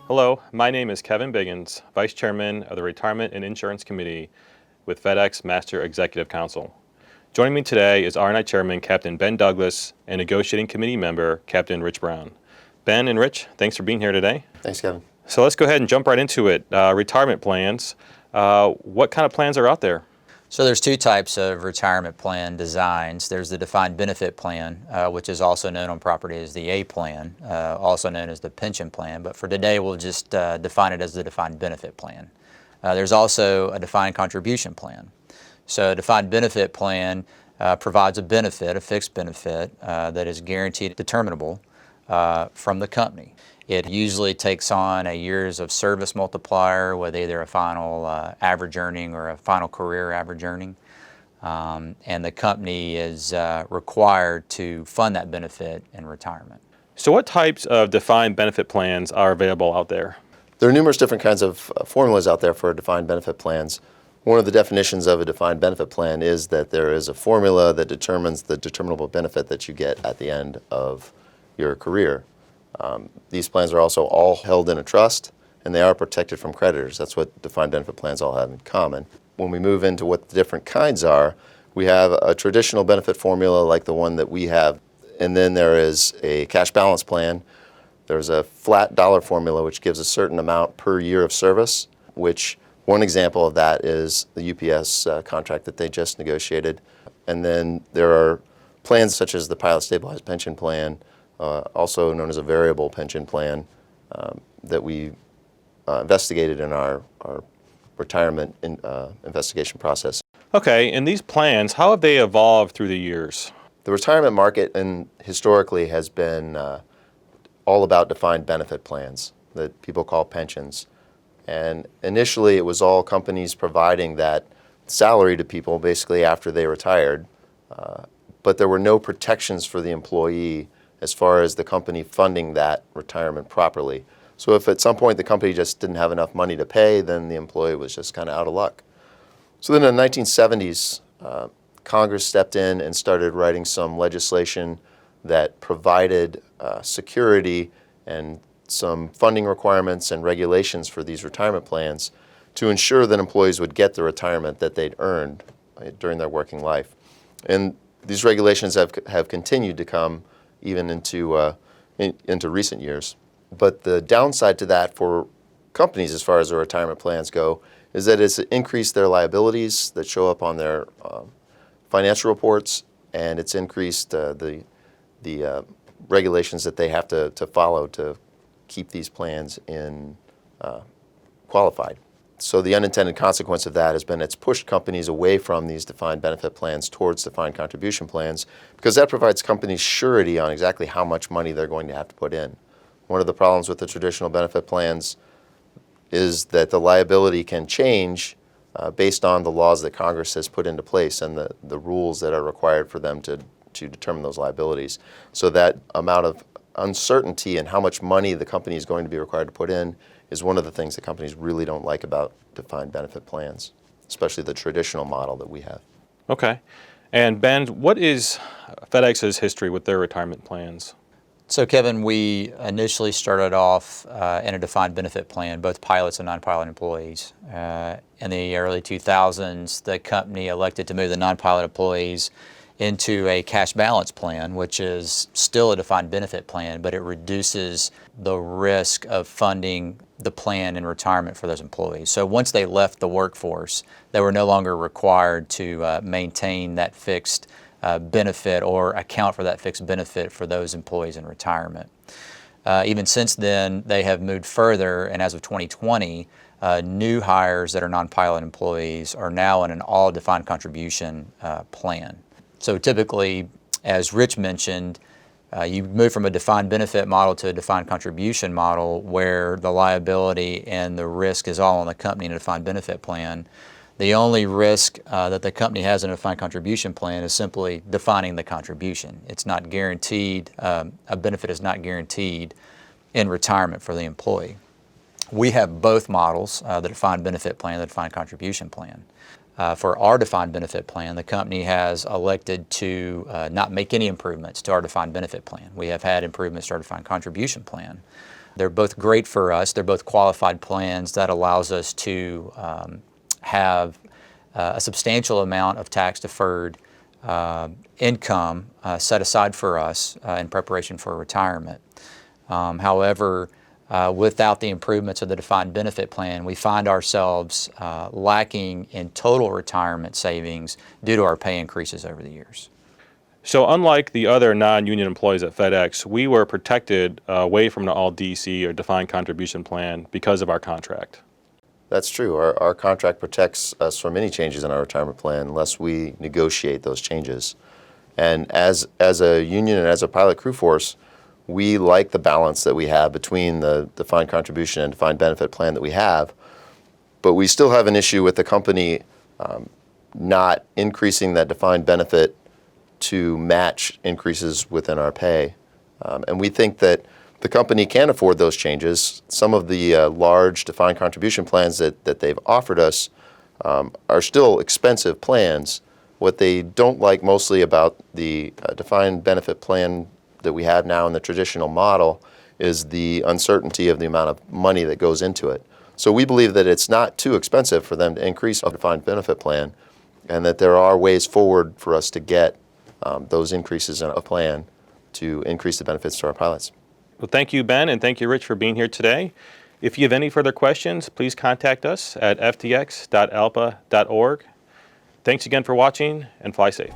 Hello, my name is Kevin Biggins, Vice Chairman of the Retirement and Insurance Committee with FedEx Master Executive Council. Joining me today is R&I Chairman Captain Ben Douglas and Negotiating Committee Member Captain Rich Brown. Ben and Rich, thanks for being here today. Thanks, Kevin. So let's go ahead and jump right into it. Retirement plans. What kind of plans are out there? So there's two types of retirement plan designs. There's the defined benefit plan, which is also known on property as the A plan, also known as the pension plan. But for today, we'll just define it as the defined benefit plan. There's also a defined contribution plan. So a defined benefit plan provides a benefit, a fixed benefit, that is guaranteed determinable from the company. It usually takes on a years of service multiplier with either a final average earning or a final career average earning. And the company is required to fund that benefit in retirement. So what types of defined benefit plans are available out there? There are numerous different kinds of formulas out there for defined benefit plans. One of the definitions of a defined benefit plan is that there is a formula that determines the determinable benefit that you get at the end of your career. These plans are also all held in a trust, and they are protected from creditors. That's what defined benefit plans all have in common. When we move into what the different kinds are, we have a traditional benefit formula like the one that we have, and then there is a cash balance plan. There's a flat dollar formula which gives a certain amount per year of service, which one example of that is the UPS contract that they just negotiated. And then there are plans such as the Pilot Stabilized Pension Plan, also known as a variable pension plan, that we investigated in our retirement investigation process. Okay, and these plans, how have they evolved through the years? The retirement market historically has been all about defined benefit plans that people call pensions. And initially it was all companies providing that salary to people basically after they retired, but there were no protections for the employee as far as the company funding that retirement properly. So if at some point the company just didn't have enough money to pay, then the employee was just kind of out of luck. So then in the 1970s, Congress stepped in and started writing some legislation that provided security and some funding requirements and regulations for these retirement plans to ensure that employees would get the retirement that they'd earned during their working life. And these regulations have continued to come even into recent years. But the downside to that for companies as far as their retirement plans go is that it's increased their liabilities that show up on their financial reports, and it's increased the regulations that they have to follow to keep these plans in qualified. So the unintended consequence of that has been it's pushed companies away from these defined benefit plans towards defined contribution plans, because that provides companies surety on exactly how much money they're going to have to put in. One of the problems with the traditional benefit plans is that the liability can change based on the laws that Congress has put into place and the rules that are required for them to determine those liabilities. So that amount of uncertainty in how much money the company is going to be required to put in is one of the things that companies really don't like about defined benefit plans, especially the traditional model that we have. Okay. And Ben, what is FedEx's history with their retirement plans? So Kevin, we initially started off in a defined benefit plan, both pilots and non-pilot employees. In the early 2000s, the company elected to move the non-pilot employees into a cash balance plan, which is still a defined benefit plan, but it reduces the risk of funding the plan in retirement for those employees. So once they left the workforce, they were no longer required to maintain that fixed benefit or account for that fixed benefit for those employees in retirement. Even since then, they have moved further, and as of 2020, new hires that are non-pilot employees are now in an all-defined contribution plan. So typically, as Rich mentioned, you move from a defined benefit model to a defined contribution model where the liability and the risk is all on the company in a defined benefit plan. The only risk that the company has in a defined contribution plan is simply defining the contribution. It's not guaranteed, a benefit is not guaranteed in retirement for the employee. We have both models, the defined benefit plan and the defined contribution plan. For our defined benefit plan, the company has elected to not make any improvements to our defined benefit plan. We have had improvements to our defined contribution plan. They're both great for us. They're both qualified plans that allows us to have a substantial amount of tax-deferred income set aside for us in preparation for retirement. However, without the improvements of the defined benefit plan, we find ourselves lacking in total retirement savings due to our pay increases over the years. So unlike the other non-union employees at FedEx, we were protected away from the all-DC or defined contribution plan because of our contract. That's true. Our contract protects us from any changes in our retirement plan unless we negotiate those changes. And as a union and as a pilot crew force, we like the balance that we have between the defined contribution and defined benefit plan that we have, but we still have an issue with the company not increasing that defined benefit to match increases within our pay. And we think that the company can afford those changes. Some of the large defined contribution plans that they've offered us are still expensive plans. What they don't like mostly about the defined benefit plan that we have now in the traditional model is the uncertainty of the amount of money that goes into it. So we believe that it's not too expensive for them to increase a defined benefit plan, and that there are ways forward for us to get those increases in a plan to increase the benefits to our pilots. Well, thank you, Ben, and thank you, Rich, for being here today. If you have any further questions, please contact us at ftx.alpa.org. Thanks again for watching, and fly safe.